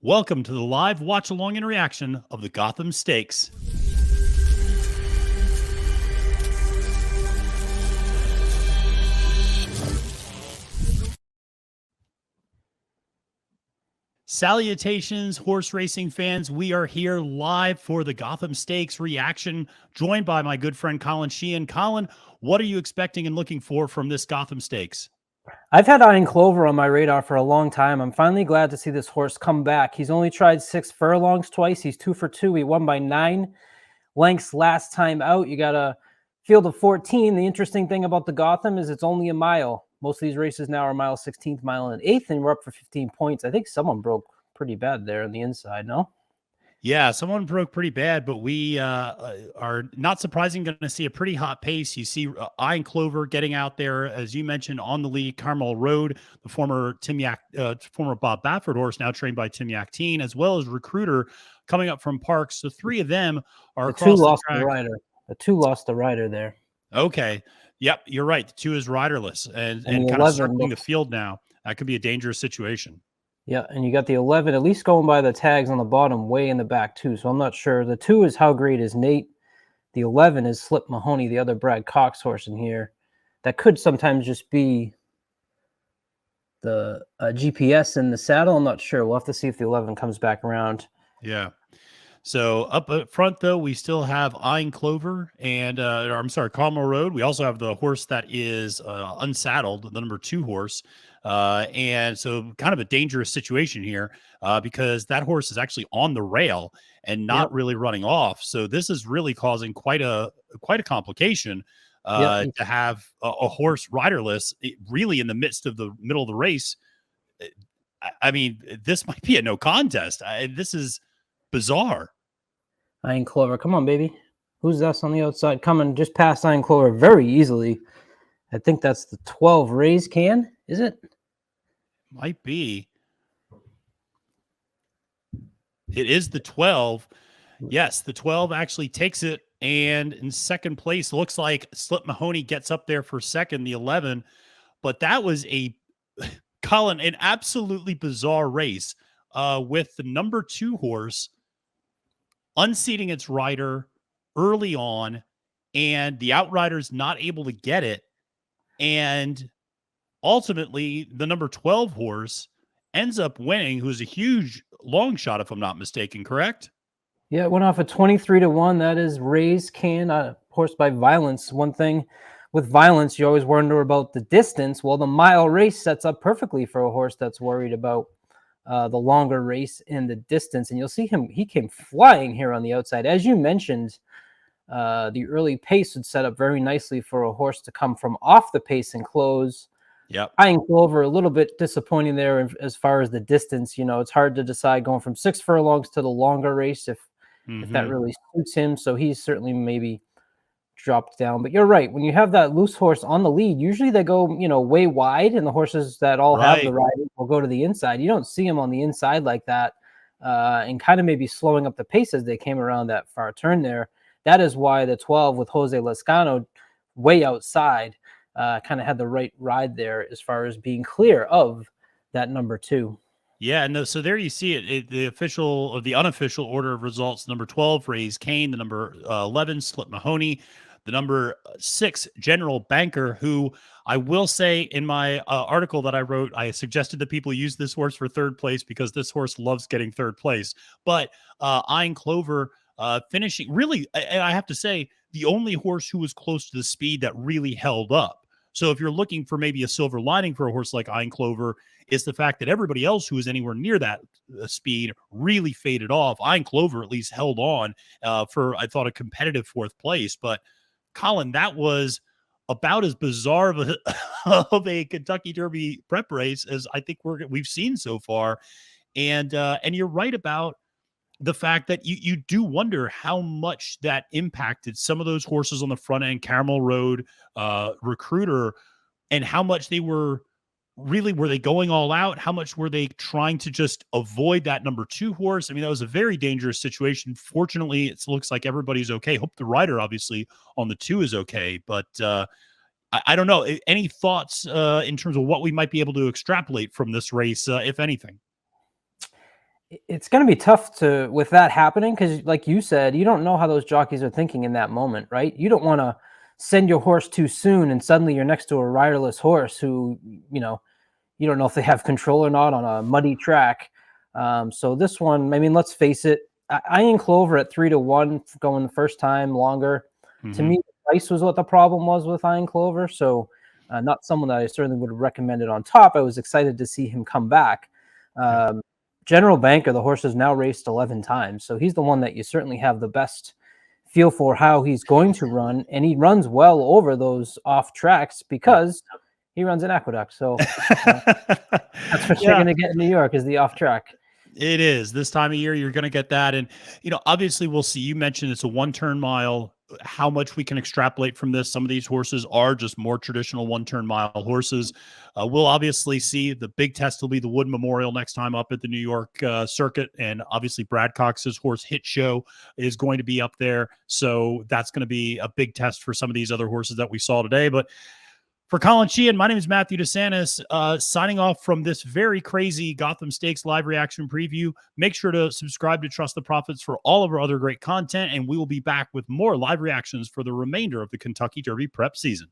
Welcome to the live watch along and reaction of the Gotham Stakes. Salutations, horse racing fans. We are here live for the Gotham Stakes reaction, joined by my good friend Colin Sheehan. Colin, what are you expecting and looking for from this Gotham Stakes? I've had Iron Clover on my radar for a long time. I'm finally glad to see this horse come back. He's only tried 6 furlongs twice. He's 2 for 2. He won by 9 lengths last time out. You got a field of 14. The interesting thing about the Gotham is it's only a mile. Most of these races now are mile 16th, mile and 1/8, and we're up for 15 points. I think someone broke pretty bad there on the inside, no? Yeah, someone broke pretty bad, but we are not surprising going to see a pretty hot pace. You see Iron Clover getting out there, as you mentioned, on the lead. Carmel Road, the former former Bob Baffert horse, now trained by Tim Yakteen, as well as Recruiter coming up from Parks. So 3 of them are across the track. The 2 lost the rider there. Okay. Yep, you're right. The 2 is riderless and kind of circling the field now. That could be a dangerous situation. Yeah, and you got the 11 at least going by the tags on the bottom way in the back too, so I'm not sure. The 2 is How Great Is Nate. The 11 is Slip Mahoney, the other Brad Cox horse in here. That could sometimes just be the GPS in the saddle. I'm not sure. We'll have to see if the 11 comes back around. Yeah. So up front, though, we still have Iron Clover and, I'm sorry, Carmel Road. We also have the horse that is unsaddled, the number 2 horse. And so kind of a dangerous situation here because that horse is actually on the rail and not really running off. So this is really causing quite a complication to have a horse riderless really in the midst of the middle of the race. I mean, this might be a no contest. This is bizarre. Iron Clover, come on, baby. Who's this on the outside? Coming just past Iron Clover very easily. I think that's the 12 Rays Can, is it? Might be. It is the 12. Yes, the 12 actually takes it. And in second place, looks like Slip Mahoney gets up there for second, the 11. But that was Colin, an absolutely bizarre race with the number 2 horse unseating its rider early on, and the outrider's not able to get it. And ultimately, the number 12 horse ends up winning, who's a huge long shot, if I'm not mistaken, correct? Yeah, it went off at 23-1. That is Rays Can, horse by Violence. One thing with Violence, you always wonder about the distance. Well, the mile race sets up perfectly for a horse that's worried about the longer race and the distance. And you'll see him, he came flying here on the outside. As you mentioned, the early pace would set up very nicely for a horse to come from off the pace and close. Yep. Iron Clover, a little bit disappointing there as far as the distance. You know, it's hard to decide going from 6 furlongs to the longer race if that really suits him. So he's certainly maybe dropped down. But you're right. When you have that loose horse on the lead, usually they go, way wide, and the horses that all have the ride will go to the inside. You don't see them on the inside like that, and kind of maybe slowing up the pace as they came around that far turn there. That is why the 12 with Jose Lescano way outside kind of had the right ride there as far as being clear of that number 2. Yeah, no. So there you see it. The official or the unofficial order of results: number 12, Rays Kane; the number 11, Slip Mahoney; the number 6, General Banker. Who I will say in my article that I wrote, I suggested that people use this horse for 3rd place because this horse loves getting 3rd place. But Iron Clover finishing really, and I have to say, the only horse who was close to the speed that really held up. So if you're looking for maybe a silver lining for a horse like Iron Clover, is the fact that everybody else who was anywhere near that speed really faded off. Iron Clover at least held on for, I thought, a competitive 4th place. But Colin, that was about as bizarre of a Kentucky Derby prep race as I think we've seen so far. And you're right about the fact that you do wonder how much that impacted some of those horses on the front end, Carmel Road, Recruiter, and how much they were they going all out? How much were they trying to just avoid that number 2 horse? I mean, that was a very dangerous situation. Fortunately, it looks like everybody's okay. Hope the rider, obviously, on the 2 is okay. But I don't know. Any thoughts in terms of what we might be able to extrapolate from this race, if anything? It's going to be tough to with that happening because, like you said, you don't know how those jockeys are thinking in that moment, right? You don't want to send your horse too soon, and suddenly you're next to a riderless horse who, you don't know if they have control or not on a muddy track. So this one, I mean, let's face it, Iron Clover at 3-1 going the first time longer. To me, the price was what the problem was with Iron Clover. So not someone that I certainly would recommend it on top. I was excited to see him come back. General Banker, the horse has now raced 11 times. So he's the one that you certainly have the best feel for how he's going to run. And he runs well over those off tracks because he runs an Aqueduct. So that's what you're going to get in New York is the off track. It is this time of year. You're going to get that. And, obviously we'll see, you mentioned it's a 1-turn mile, how much we can extrapolate from this. Some of these horses are just more traditional 1-turn mile horses. We'll obviously see the big test will be the Wood Memorial next time up at the New York circuit. And obviously Brad Cox's horse Hit Show is going to be up there. So that's going to be a big test for some of these other horses that we saw today. But for Colin Sheehan, my name is Matthew DeSantis, signing off from this very crazy Gotham Stakes live reaction preview. Make sure to subscribe to Trust the Profits for all of our other great content, and we will be back with more live reactions for the remainder of the Kentucky Derby prep season.